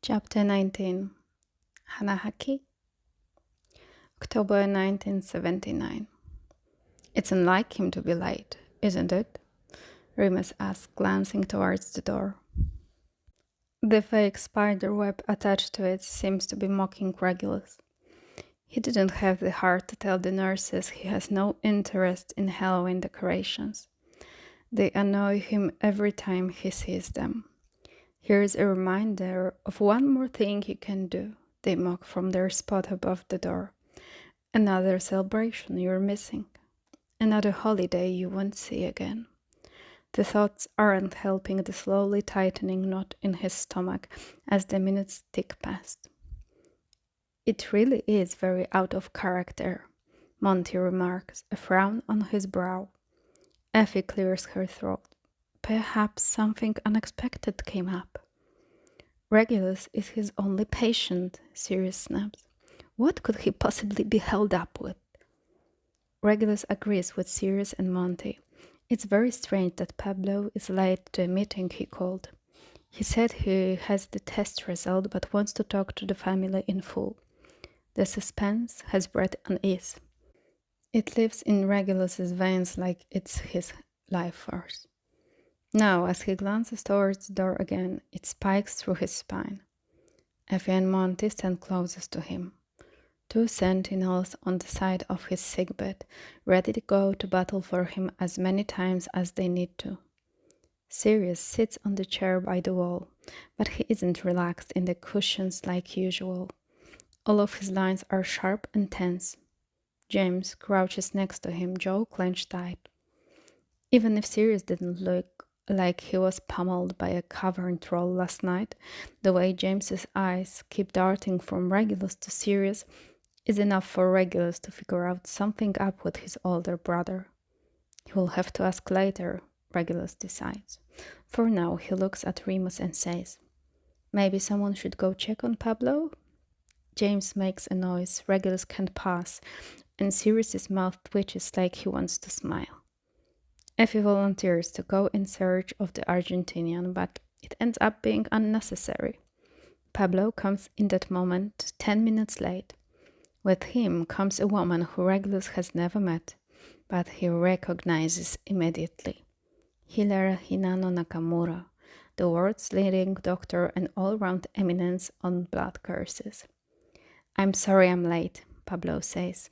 Chapter 19 Hanahaki October 1979. It's unlike him to be late, isn't it? Remus asked, glancing towards the door. The fake spider web attached to it seems to be mocking Regulus. He didn't have the heart to tell the nurses he has no interest in Halloween decorations. They annoy him every time he sees them. Here's a reminder of one more thing you can do, they mock from their spot above the door. Another celebration you're missing. Another holiday you won't see again. The thoughts aren't helping the slowly tightening knot in his stomach as the minutes tick past. It really is very out of character, Monty remarks, a frown on his brow. Effie clears her throat. Perhaps something unexpected came up. Regulus is his only patient, Sirius snaps. What could he possibly be held up with? Regulus agrees with Sirius and Monty. It's very strange that Pablo is late to a meeting he called. He said he has the test result but wants to talk to the family in full. The suspense has bred unease. It lives in Regulus's veins like it's his life force. Now, as he glances towards the door again, it spikes through his spine. Effie and Monty stand closest to him. Two sentinels on the side of his sickbed, ready to go to battle for him as many times as they need to. Sirius sits on the chair by the wall, but he isn't relaxed in the cushions like usual. All of his lines are sharp and tense. James crouches next to him, jaw clenched tight. Even if Sirius didn't look like he was pummeled by a cavern troll last night, the way James's eyes keep darting from Regulus to Sirius is enough for Regulus to figure out something up with his older brother. He will have to ask later, Regulus decides. For now, he looks at Remus and says, "Maybe someone should go check on Pablo?" James makes a noise Regulus can't pass, and Sirius's mouth twitches like he wants to smile. Effie volunteers to go in search of the Argentinian, but it ends up being unnecessary. Pablo comes in that moment 10 minutes late. With him comes a woman who Regulus has never met, but he recognizes immediately. Healer Hinano Nakamura, the world's leading doctor and all-round eminence on blood curses. "I'm sorry I'm late," Pablo says.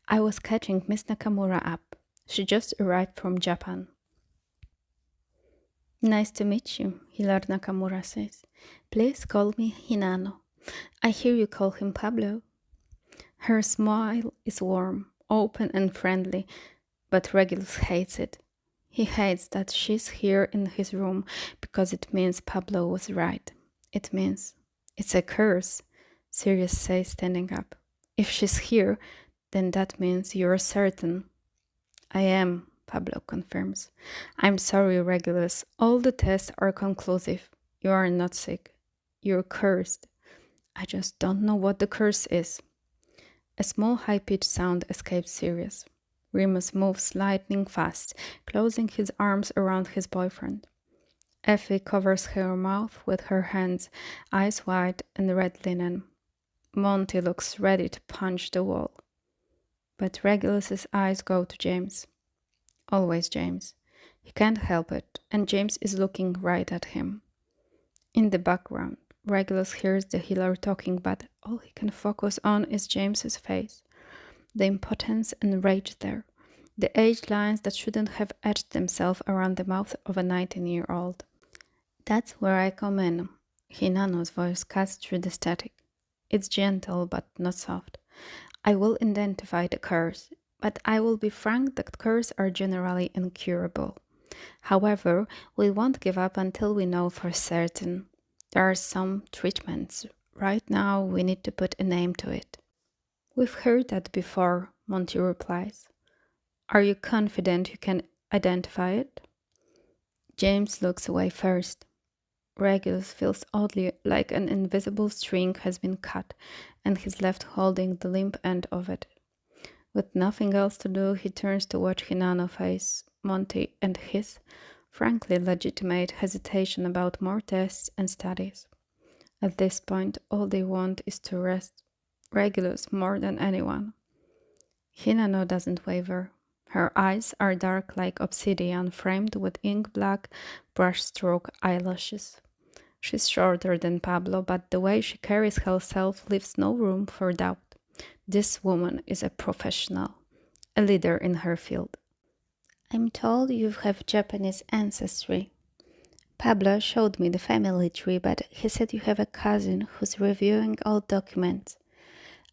"I was catching Miss Nakamura up. She just arrived from Japan." "Nice to meet you," Healer Nakamura says. "Please call me Hinano. I hear you call him Pablo." Her smile is warm, open and friendly, but Regulus hates it. He hates that she's here in his room because it means Pablo was right. It means it's a curse, Sirius says, standing up. "If she's here, then that means you're certain." "I am," Pablo confirms. "I'm sorry, Regulus. All the tests are conclusive. You are not sick. You're cursed. I just don't know what the curse is." A small high-pitched sound escapes Sirius. Remus moves lightning fast, closing his arms around his boyfriend. Effie covers her mouth with her hands, eyes wide and red linen. Monty looks ready to punch the wall. But Regulus's eyes go to James. Always James. He can't help it, and James is looking right at him. In the background, Regulus hears the healer talking, but all he can focus on is James's face. The impotence and rage there. The age lines that shouldn't have etched themselves around the mouth of a 19-year-old. "That's where I come in." Hinano's voice cuts through the static. It's gentle but not soft. "I will identify the curse, but I will be frank that curses are generally incurable. However, we won't give up until we know for certain. There are some treatments. Right now, we need to put a name to it." "We've heard that before," Monty replies. "Are you confident you can identify it?" James looks away first. Regulus feels oddly like an invisible string has been cut, and he's left holding the limp end of it. With nothing else to do, he turns to watch Hinano face Monty and his, frankly legitimate hesitation about more tests and studies. At this point, all they want is to rest Regulus more than anyone. Hinano doesn't waver. Her eyes are dark like obsidian, framed with ink-black brushstroke eyelashes. She's shorter than Pablo, but the way she carries herself leaves no room for doubt. This woman is a professional, a leader in her field. I'm told you have Japanese ancestry. Pablo showed me the family tree, but he said you have a cousin who's reviewing old documents.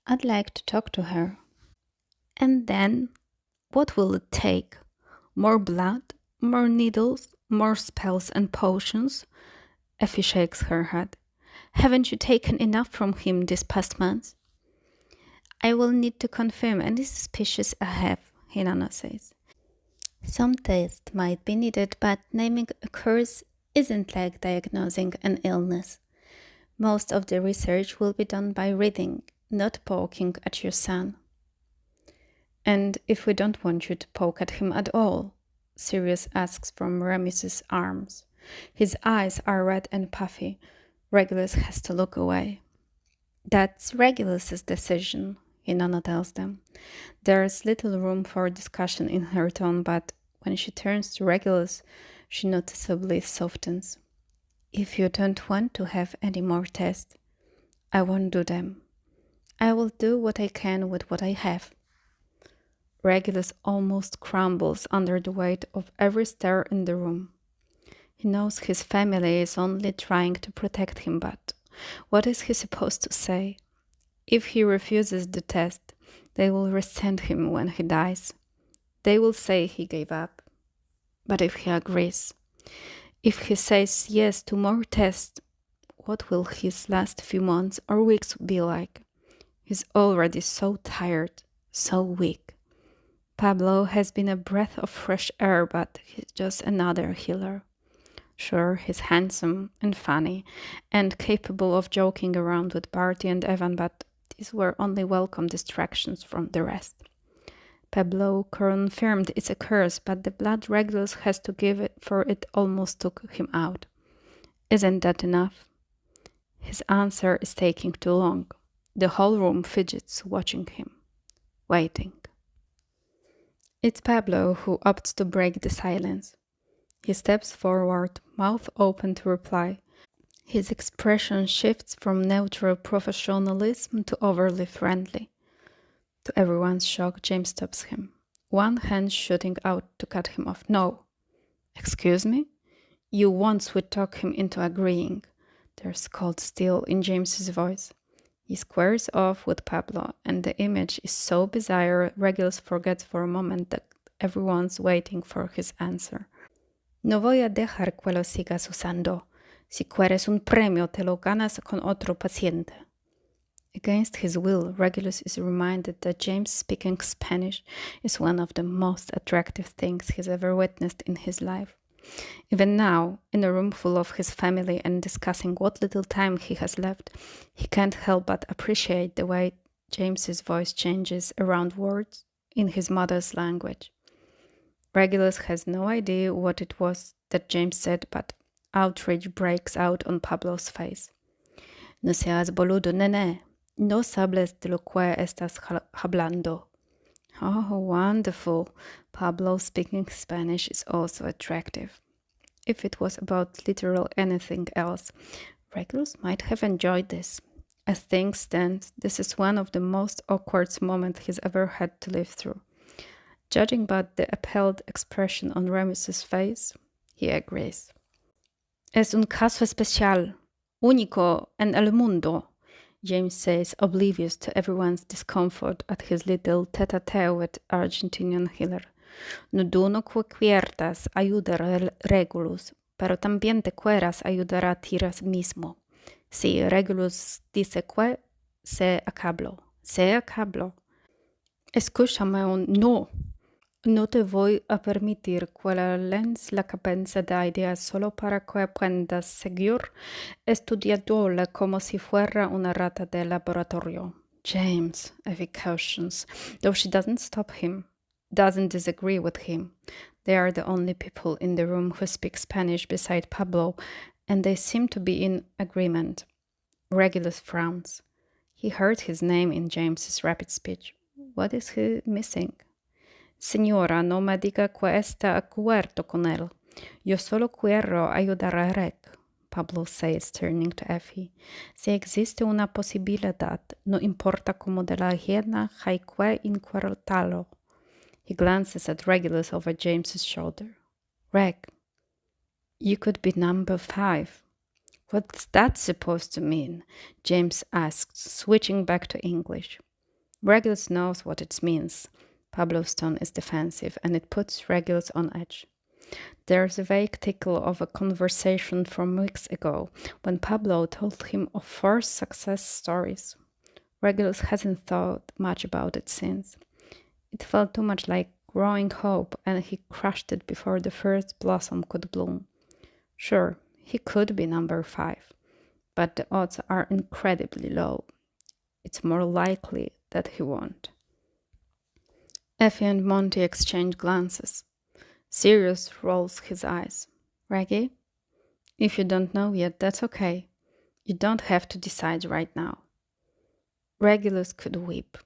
I'd like to talk to her. And then, what will it take? More blood? More needles? More spells and potions? Effie shakes her head. Haven't you taken enough from him this past month? I will need to confirm any suspicions I have, Hinano says. Some tests might be needed, but naming a curse isn't like diagnosing an illness. Most of the research will be done by reading, not poking at your son. And if we don't want you to poke at him at all? Sirius asks from Remus's arms. His eyes are red and puffy. Regulus has to look away. That's Regulus's decision, Hinano tells them. There's little room for discussion in her tone, but when she turns to Regulus, she noticeably softens. If you don't want to have any more tests, I won't do them. I will do what I can with what I have. Regulus almost crumbles under the weight of every stare in the room. He knows his family is only trying to protect him, but what is he supposed to say? If he refuses the test, they will resent him when he dies. They will say he gave up. But if he agrees, if he says yes to more tests, what will his last few months or weeks be like? He's already so tired, so weak. Pablo has been a breath of fresh air, but he's just another healer. Sure, he's handsome and funny and capable of joking around with Barty and Evan, but these were only welcome distractions from the rest. Pablo confirmed it's a curse, but the blood Regulus has to give it for it almost took him out. Isn't that enough? His answer is taking too long. The whole room fidgets, watching him, waiting. It's Pablo who opts to break the silence. He steps forward, mouth open to reply. His expression shifts from neutral professionalism to overly friendly. To everyone's shock, James stops him, one hand shooting out to cut him off. No. Excuse me? You once would talk him into agreeing. There's cold steel in James's voice. He squares off with Pablo, and the image is so bizarre, Regulus forgets for a moment that everyone's waiting for his answer. No voy a dejar que lo sigas usando. Si quieres un premio, te lo ganas con otro paciente. Against his will, Regulus is reminded that James speaking Spanish is one of the most attractive things he's ever witnessed in his life. Even now, in a room full of his family and discussing what little time he has left, he can't help but appreciate the way James's voice changes around words in his mother's language. Regulus has no idea what it was that James said, but outrage breaks out on Pablo's face. No seas boludo, nene. No sables de lo que estás hablando. Oh, wonderful. Pablo speaking Spanish is also attractive. If it was about literal anything else, Regulus might have enjoyed this. As things stand, this is one of the most awkward moments he's ever had to live through. Judging by the appalled expression on Remus's face, he agrees. Es un caso especial, único en el mundo, James says, oblivious to everyone's discomfort at his little tete-a-tete with Argentinian healer. No duno que quieras ayudar Regulus, pero también te quieras ayudar a ti mismo. Si Regulus dice que se acabó. Escúchame un no. No te voy a permitir que la lens la cabeza de ideas solo para que aprendas a seguir estudiándola como si fuera una rata de laboratorio. James, Effie cautions, though she doesn't stop him, doesn't disagree with him. They are the only people in the room who speak Spanish beside Pablo, and they seem to be in agreement. Regulus frowns. He heard his name in James's rapid speech. What is he missing? Signora, no me diga que está acuerdo con él. Yo solo quiero ayudar a Rec, Pablo says, turning to Effie. Si existe una posibilidad, no importa cómo de la hiena, hay que encuartarlo. He glances at Regulus over James's shoulder. Reg, you could be number 5. What's that supposed to mean? James asks, switching back to English. Regulus knows what it means. Pablo's tone is defensive, and it puts Regulus on edge. There's a vague tickle of a conversation from weeks ago, when Pablo told him of 4 success stories. Regulus hasn't thought much about it since. It felt too much like growing hope, and he crushed it before the first blossom could bloom. Sure, he could be number 5, but the odds are incredibly low. It's more likely that he won't. Effie and Monty exchange glances. Sirius rolls his eyes. Reggie? If you don't know yet, that's okay. You don't have to decide right now. Regulus could weep.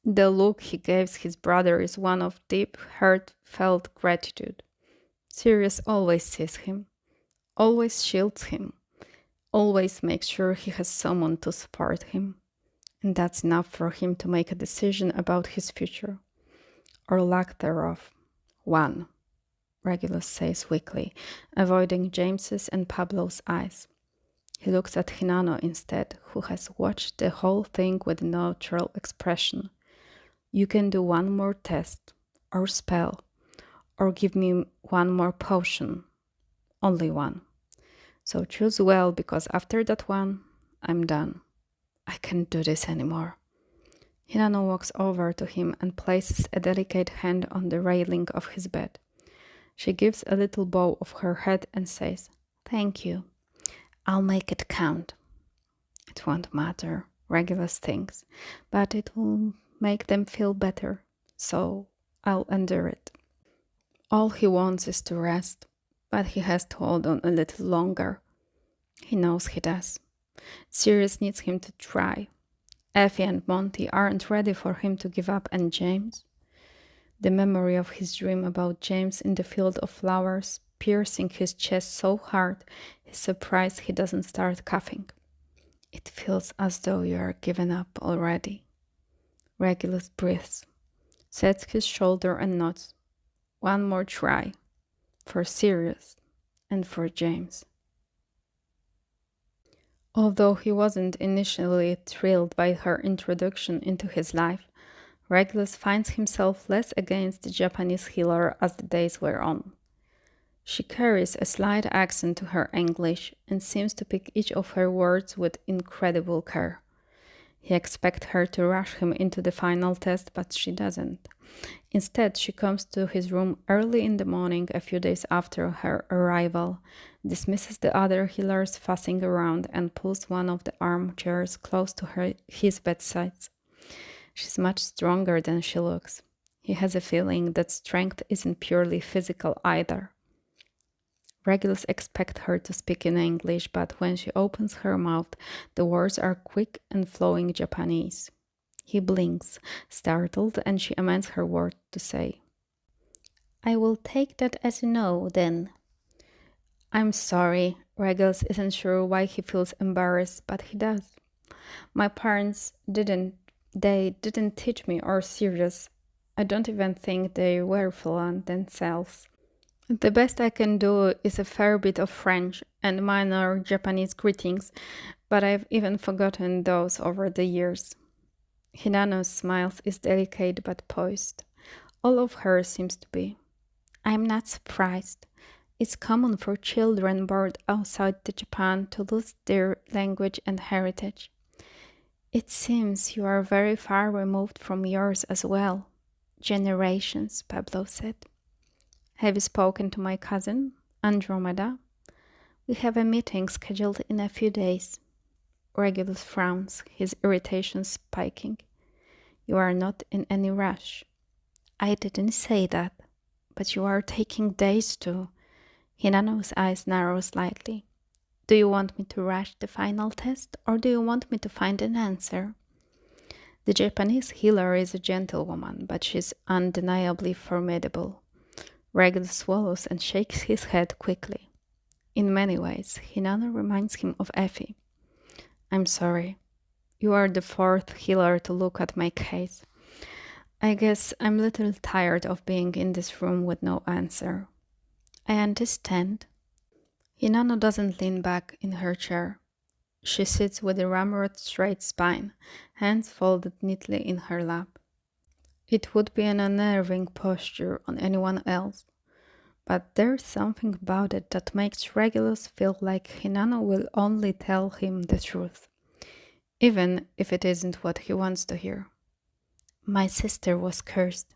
The look he gives his brother is one of deep, heartfelt gratitude. Sirius always sees him, always shields him, always makes sure he has someone to support him. And that's enough for him to make a decision about his future. Or lack thereof. 1. Regulus says weakly, avoiding James's and Pablo's eyes. He looks at Hinano instead, who has watched the whole thing with a neutral expression. You can do one more test, or spell, or give me one more potion. Only one. So choose well, because after that one, I'm done. I can't do this anymore. Hinano walks over to him and places a delicate hand on the railing of his bed. She gives a little bow of her head and says, Thank you. I'll make it count. It won't matter, Regulus thinks, but it will make them feel better, so I'll endure it. All he wants is to rest, but he has to hold on a little longer. He knows he does. Sirius needs him to try. Effie and Monty aren't ready for him to give up, and James? The memory of his dream about James in the field of flowers piercing his chest so hard, he's surprised he doesn't start coughing. It feels as though you are given up already. Regulus breathes, sets his shoulder and nods. One more try. For Sirius and for James. Although he wasn't initially thrilled by her introduction into his life, Regulus finds himself less against the Japanese healer as the days wear on. She carries a slight accent to her English and seems to pick each of her words with incredible care. He expects her to rush him into the final test, but she doesn't. Instead, she comes to his room early in the morning, a few days after her arrival, dismisses the other healers fussing around, and pulls one of the armchairs close to his bedside. She's much stronger than she looks. He has a feeling that strength isn't purely physical either. Regulus expects her to speak in English, but when she opens her mouth, the words are quick and flowing Japanese. He blinks, startled, and she amends her word to say, I will take that as a no, then. I'm sorry. Regulus isn't sure why he feels embarrassed, but he does. My parents didn't teach me or serious. I don't even think they were fluent themselves. The best I can do is a fair bit of French and minor Japanese greetings, but I've even forgotten those over the years. Hinano's smile is delicate but poised. All of her seems to be. I'm not surprised. It's common for children born outside Japan to lose their language and heritage. It seems you are very far removed from yours as well. Generations, Pablo said. Have you spoken to my cousin, Andromeda? We have a meeting scheduled in a few days. Regulus frowns, his irritation spiking. You are not in any rush. I didn't say that, but you are taking days to. Hinano's eyes narrow slightly. Do you want me to rush the final test, or do you want me to find an answer? The Japanese healer is a gentlewoman, but she's undeniably formidable. Regulus swallows and shakes his head quickly. In many ways, Hinano reminds him of Effie. I'm sorry. You are the fourth healer to look at my case. I guess I'm a little tired of being in this room with no answer. I understand. Hinano doesn't lean back in her chair. She sits with a ramrod straight spine, hands folded neatly in her lap. It would be an unnerving posture on anyone else, but there's something about it that makes Regulus feel like Hinano will only tell him the truth, even if it isn't what he wants to hear. My sister was cursed.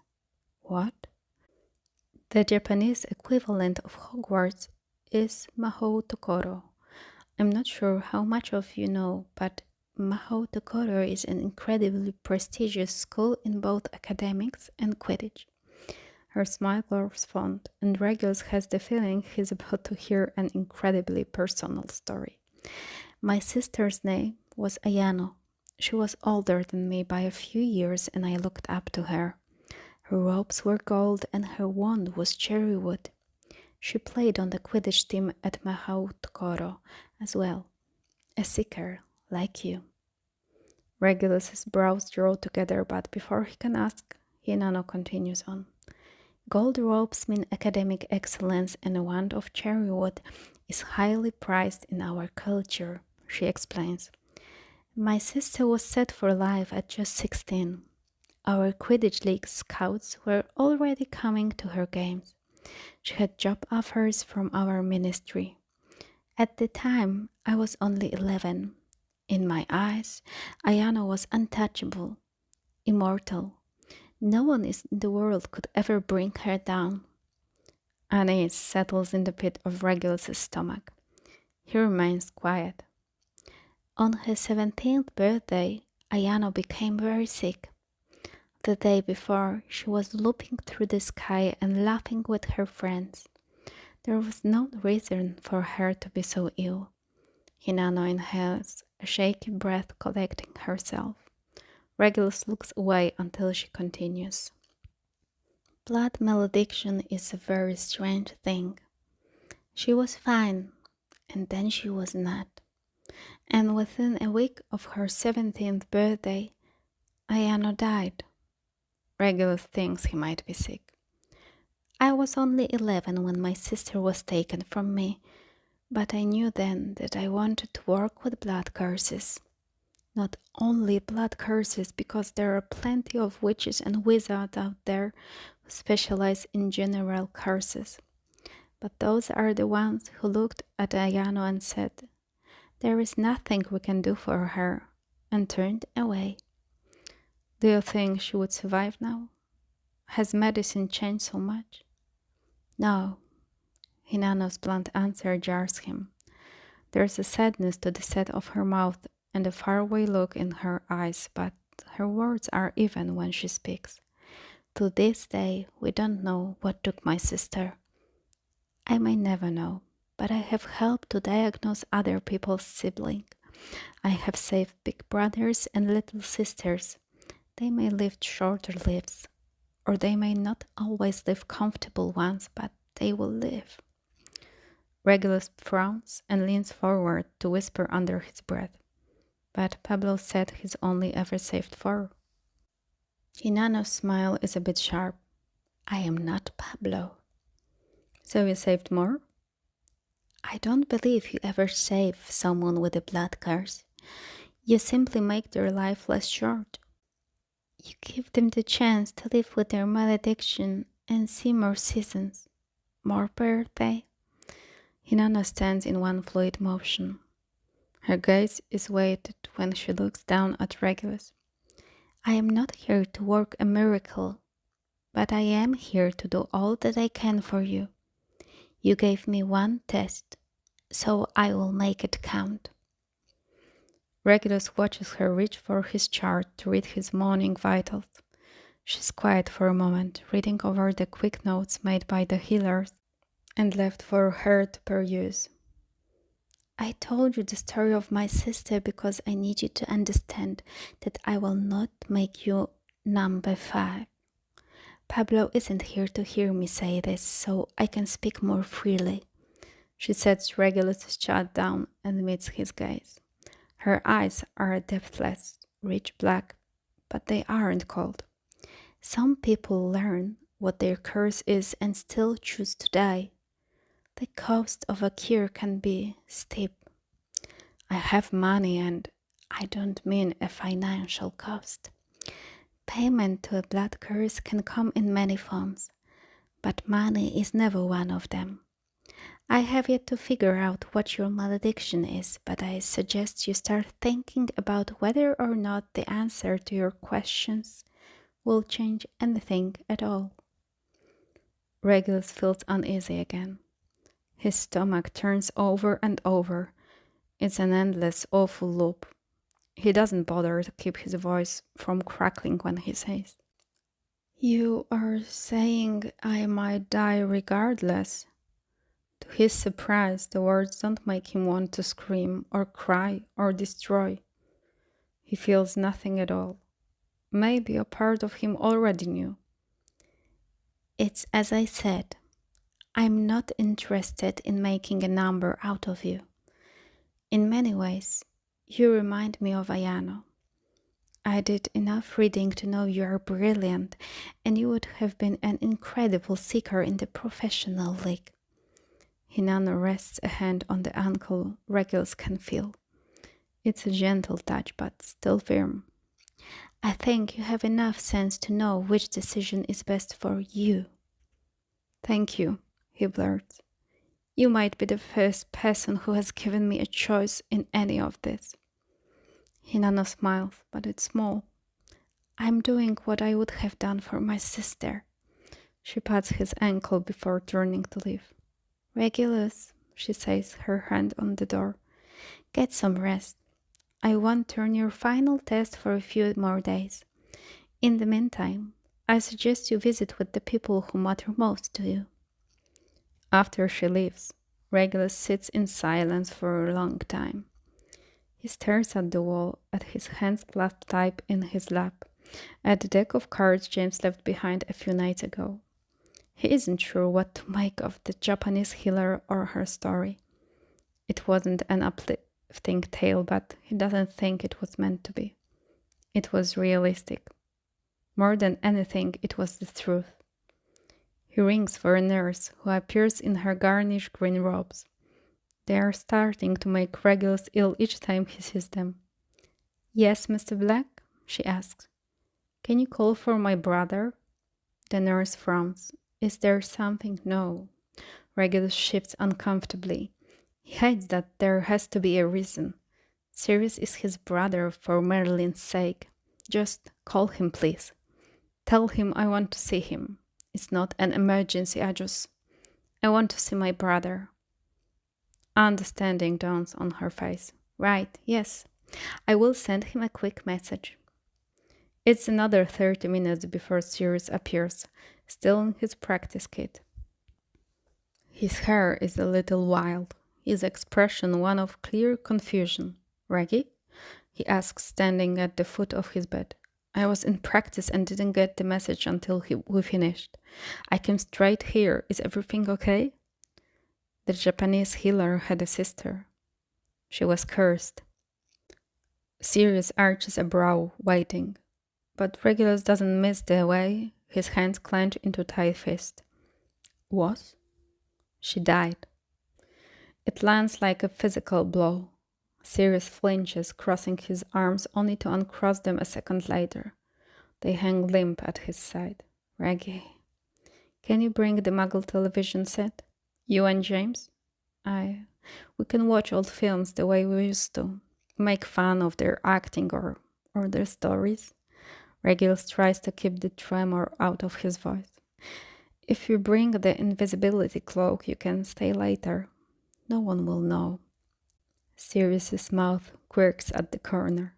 What? The Japanese equivalent of Hogwarts is Mahou Tokoro. I'm not sure how much of you know, but Mahou Tokoro is an incredibly prestigious school in both academics and Quidditch. Her smile grows fond, and Regulus has the feeling he's about to hear an incredibly personal story. My sister's name was Ayano. She was older than me by a few years, and I looked up to her. Her robes were gold, and her wand was cherry wood. She played on the Quidditch team at Mahou Tokoro as well. A seeker, like you. Regulus's brows draw together, but before he can ask, Hinano continues on. Gold robes mean academic excellence, and a wand of cherry wood is highly prized in our culture, she explains. My sister was set for life at just 16. Our Quidditch League scouts were already coming to her games. She had job offers from our ministry. At the time, I was only 11. In my eyes, Ayano was untouchable, immortal. No one in the world could ever bring her down. Unease settles in the pit of Regulus's stomach. He remains quiet. On her 17th birthday, Ayano became very sick. The day before, she was looping through the sky and laughing with her friends. There was no reason for her to be so ill. Hinano inhales, a shaky breath collecting herself. Regulus looks away until she continues. Blood malediction is a very strange thing. She was fine, and then she was not. And within a week of her 17th birthday, Ayano died. Regulus thinks he might be sick. I was only 11 when my sister was taken from me, but I knew then that I wanted to work with blood curses. Not only blood curses, because there are plenty of witches and wizards out there who specialize in general curses, but those are the ones who looked at Ayano and said, "There is nothing we can do for her," and turned away. Do you think she would survive now? Has medicine changed so much? No. Hinano's blunt answer jars him. There's a sadness to the set of her mouth and a faraway look in her eyes, but her words are even when she speaks. To this day, we don't know what took my sister. I may never know, but I have helped to diagnose other people's siblings. I have saved big brothers and little sisters. They may live shorter lives, or they may not always live comfortable ones, but they will live. Regulus frowns and leans forward to whisper under his breath. But Pablo said he's only ever saved 4. Hinano's smile is a bit sharp. I am not Pablo. So you saved more? I don't believe you ever save someone with a blood curse. You simply make their life less short. You give them the chance to live with their malediction and see more seasons, more birthday. Hinano stands in one fluid motion. Her gaze is weighted when she looks down at Regulus. I am not here to work a miracle, but I am here to do all that I can for you. You gave me one test, so I will make it count. Regulus watches her reach for his chart to read his morning vitals. She's quiet for a moment, reading over the quick notes made by the healers and left for her to peruse. I told you the story of my sister because I need you to understand that I will not make you number 5. Pablo isn't here to hear me say this, so I can speak more freely. She sets Regulus' shut down and meets his gaze. Her eyes are depthless, rich black, but they aren't cold. Some people learn what their curse is and still choose to die. The cost of a cure can be steep. I have money, and I don't mean a financial cost. Payment to a blood curse can come in many forms, but money is never one of them. I have yet to figure out what your malediction is, but I suggest you start thinking about whether or not the answer to your questions will change anything at all. Regulus feels uneasy again. His stomach turns over and over. It's an endless, awful loop. He doesn't bother to keep his voice from crackling when he says, "You are saying I might die regardless?" To his surprise, the words don't make him want to scream or cry or destroy. He feels nothing at all. Maybe a part of him already knew. It's as I said. I'm not interested in making a number out of you. In many ways, you remind me of Ayano. I did enough reading to know you are brilliant, and you would have been an incredible seeker in the professional league. Hinano rests a hand on the ankle Regulus can feel. It's a gentle touch, but still firm. I think you have enough sense to know which decision is best for you. Thank you, he blurts. You might be the first person who has given me a choice in any of this. Hinano smiles, but it's small. I'm doing what I would have done for my sister. She pats his ankle before turning to leave. Regulus, she says, her hand on the door. Get some rest. I won't turn your final test for a few more days. In the meantime, I suggest you visit with the people who matter most to you. After she leaves, Regulus sits in silence for a long time. He stares at the wall, at his hands clasped tight in his lap, at the deck of cards James left behind a few nights ago. He isn't sure what to make of the Japanese healer or her story. It wasn't an uplifting tale, but he doesn't think it was meant to be. It was realistic. More than anything, it was the truth. He rings for a nurse, who appears in her garnished green robes. They are starting to make Regulus ill each time he sees them. Yes, Mr. Black? She asks. Can you call for my brother? The nurse frowns. Is there something? No. Regulus shifts uncomfortably. He hates that there has to be a reason. Sirius is his brother for Merlin's sake. Just call him, please. Tell him I want to see him. It's not an emergency, I want to see my brother. Understanding dawns on her face. Right, yes. I will send him a quick message. It's another 30 minutes before Sirius appears, still in his practice kit. His hair is a little wild, his expression one of clear confusion. Reggie? He asks, standing at the foot of his bed. I was in practice and didn't get the message until we finished. I came straight here. Is everything okay? The Japanese healer had a sister. She was cursed. Sirius arches a brow, waiting. But Regulus doesn't miss the way his hands clench into tight fist. Was? She died. It lands like a physical blow. Sirius flinches, crossing his arms only to uncross them a second later. They hang limp at his side. Reggie. Can you bring the Muggle television set? You and James? We can watch old films the way we used to. Make fun of their acting or their stories. Regulus tries to keep the tremor out of his voice. If you bring the invisibility cloak, you can stay later. No one will know. Sirius's mouth quirks at the corner.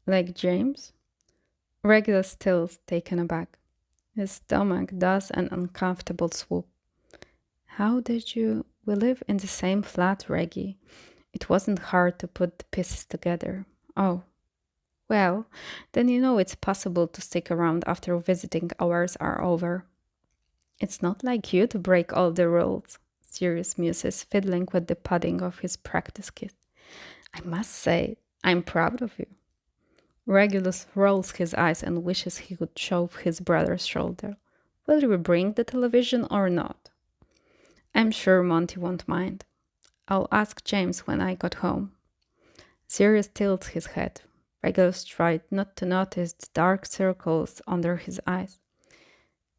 Like James? Regulus still's taken aback. His stomach does an uncomfortable swoop. How did you... We live in the same flat, Reggie. It wasn't hard to put the pieces together. Oh, well, then you know it's possible to stick around after visiting hours are over. It's not like you to break all the rules, Sirius muses, fiddling with the padding of his practice kit. I must say, I'm proud of you. Regulus rolls his eyes and wishes he could shove his brother's shoulder. Will you bring the television or not? I'm sure Monty won't mind. I'll ask James when I got home. Sirius tilts his head. Regulus tried not to notice the dark circles under his eyes.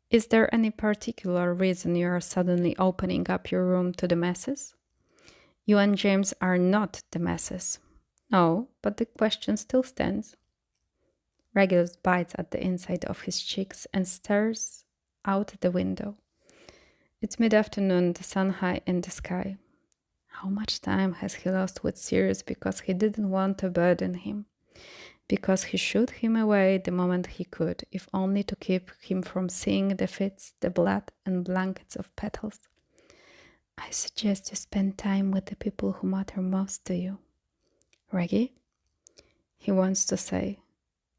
Is there any particular reason you are suddenly opening up your room to the masses? You and James are not the masses. No, but the question still stands. Regulus bites at the inside of his cheeks and stares out the window. It's mid-afternoon, the sun high in the sky. How much time has he lost with Sirius because he didn't want to burden him? Because he shooed him away the moment he could, if only to keep him from seeing the fits, the blood, and blankets of petals. I suggest you spend time with the people who matter most to you. Reggie? He wants to say,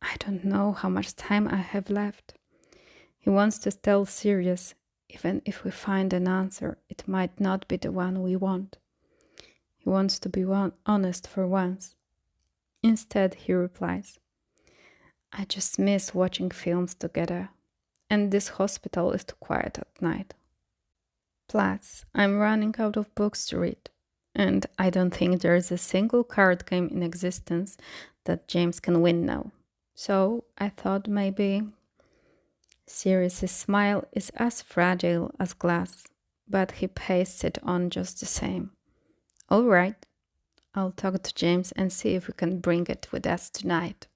I don't know how much time I have left. He wants to tell Sirius, even if we find an answer, it might not be the one we want. He wants to be honest for once. Instead, he replies, I just miss watching films together, and this hospital is too quiet at night. Plus, I'm running out of books to read, and I don't think there's a single card game in existence that James can win now. So I thought maybe... Sirius's smile is as fragile as glass, but he pastes it on just the same. All right, I'll talk to James and see if we can bring it with us tonight.